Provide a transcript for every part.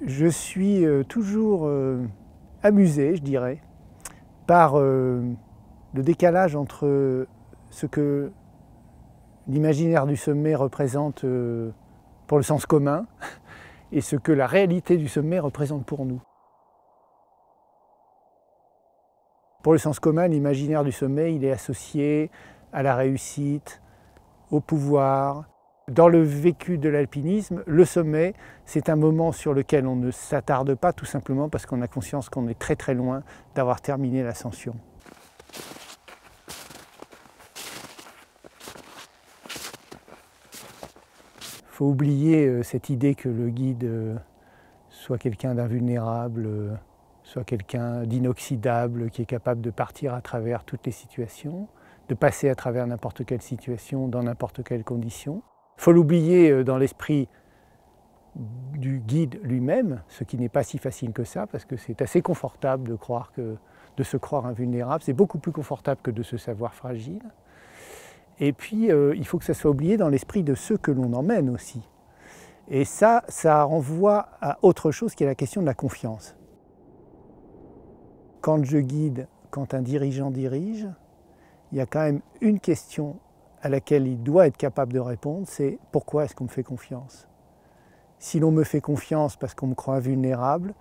Je suis toujours amusé, je dirais, par le décalage entre ce que l'imaginaire du sommet représente pour le sens commun et ce que la réalité du sommet représente pour nous. Pour le sens commun, l'imaginaire du sommet, il est associé à la réussite, au pouvoir. Dans le vécu de l'alpinisme, le sommet, c'est un moment sur lequel on ne s'attarde pas, tout simplement parce qu'on a conscience qu'on est très très loin d'avoir terminé l'ascension. Il faut oublier cette idée que le guide soit quelqu'un d'invulnérable, soit quelqu'un d'inoxydable, qui est capable de partir à travers toutes les situations, de passer à travers n'importe quelle situation, dans n'importe quelle condition. Il faut l'oublier dans l'esprit du guide lui-même, ce qui n'est pas si facile que ça, parce que c'est assez confortable de se croire invulnérable. C'est beaucoup plus confortable que de se savoir fragile. Et puis, il faut que ça soit oublié dans l'esprit de ceux que l'on emmène aussi. Et ça renvoie à autre chose qui est la question de la confiance. Quand je guide, quand un dirigeant dirige, il y a quand même une question à laquelle il doit être capable de répondre, c'est pourquoi est-ce qu'on me fait confiance? Si l'on me fait confiance parce qu'on me croit invulnérable,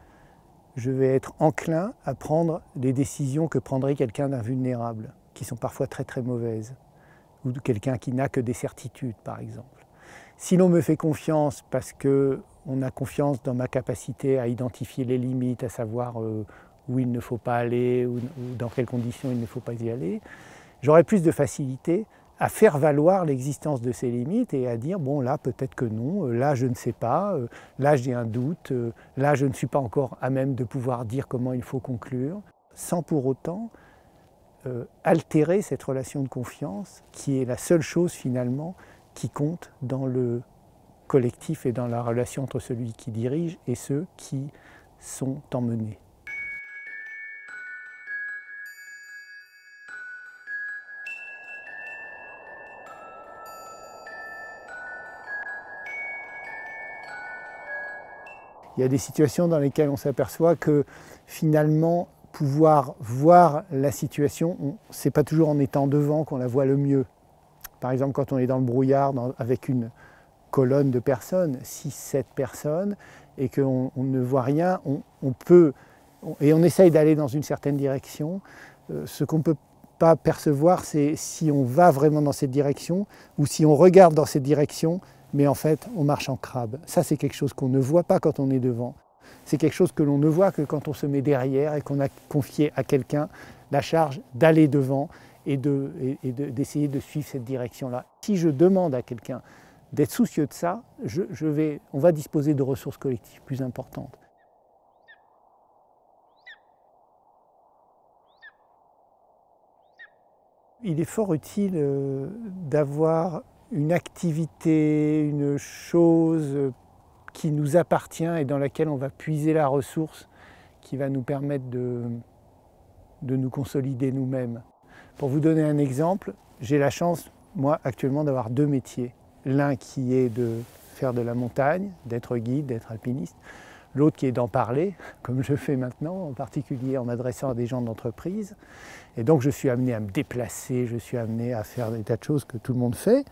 je vais être enclin à prendre des décisions que prendrait quelqu'un d'invulnérable, qui sont parfois très très mauvaises, ou de quelqu'un qui n'a que des certitudes par exemple. Si l'on me fait confiance parce qu'on a confiance dans ma capacité à identifier les limites, à savoir où il ne faut pas aller, ou dans quelles conditions il ne faut pas y aller, j'aurai plus de facilité à faire valoir l'existence de ces limites et à dire bon là peut-être que non, là je ne sais pas, là j'ai un doute, là je ne suis pas encore à même de pouvoir dire comment il faut conclure, sans pour autant altérer cette relation de confiance qui est la seule chose finalement qui compte dans le collectif et dans la relation entre celui qui dirige et ceux qui sont emmenés. Il y a des situations dans lesquelles on s'aperçoit que finalement, pouvoir voir la situation, ce n'est pas toujours en étant devant qu'on la voit le mieux. Par exemple, quand on est dans le brouillard avec une colonne de personnes, 6-7 personnes, et qu'on ne voit rien, et on essaye d'aller dans une certaine direction. Ce qu'on ne peut pas percevoir, c'est si on va vraiment dans cette direction ou si on regarde dans cette direction, mais en fait, on marche en crabe. Ça, c'est quelque chose qu'on ne voit pas quand on est devant. C'est quelque chose que l'on ne voit que quand on se met derrière et qu'on a confié à quelqu'un la charge d'aller devant et d'essayer de suivre cette direction-là. Si je demande à quelqu'un d'être soucieux de ça, on va disposer de ressources collectives plus importantes. Il est fort utile d'avoir une activité, une chose qui nous appartient et dans laquelle on va puiser la ressource qui va nous permettre de nous consolider nous-mêmes. Pour vous donner un exemple, j'ai la chance, moi, actuellement, d'avoir 2 métiers. L'un qui est de faire de la montagne, d'être guide, d'être alpiniste. L'autre qui est d'en parler, comme je fais maintenant, en particulier en m'adressant à des gens d'entreprise. Et donc je suis amené à me déplacer, je suis amené à faire des tas de choses que tout le monde fait,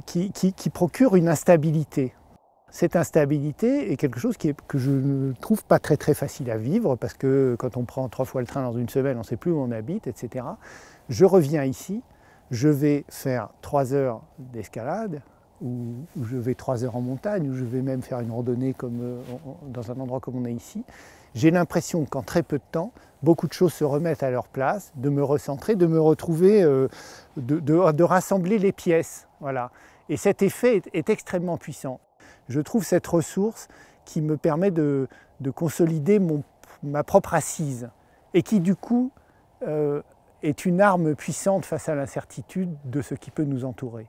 qui procure une instabilité. Cette instabilité est quelque chose que je ne trouve pas très très facile à vivre, parce que quand on prend 3 fois le train dans une semaine, on ne sait plus où on habite, etc. Je reviens ici, je vais faire 3 heures d'escalade, ou je vais 3 heures en montagne, ou je vais même faire une randonnée dans un endroit comme on est ici. J'ai l'impression qu'en très peu de temps, beaucoup de choses se remettent à leur place, de me recentrer, de me retrouver, de rassembler les pièces. Voilà. Et cet effet est extrêmement puissant. Je trouve cette ressource qui me permet de consolider ma propre assise et qui du coup est une arme puissante face à l'incertitude de ce qui peut nous entourer.